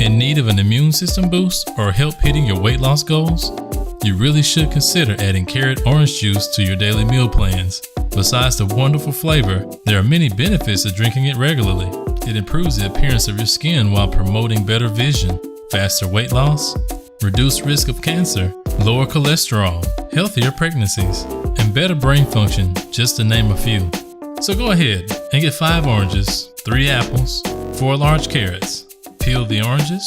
In need of an immune system boost or help hitting your weight loss goals? You really should consider adding carrot orange juice to your daily meal plans. Besides the wonderful flavor, there are many benefits of drinking it regularly. It improves the appearance of your skin while promoting better vision, faster weight loss, reduced risk of cancer, lower cholesterol, healthier pregnancies, and better brain function, just to name a few. So go ahead and get 5 oranges, 3 apples, 4 large carrots. Peel the oranges,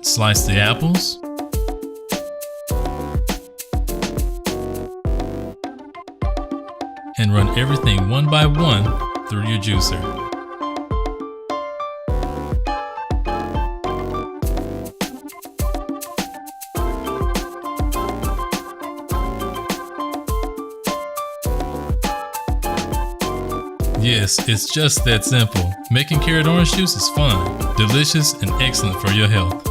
slice the apples, and run everything one by one through your juicer. Yes, it's just that simple. Making carrot orange juice is fun, delicious, and excellent for your health.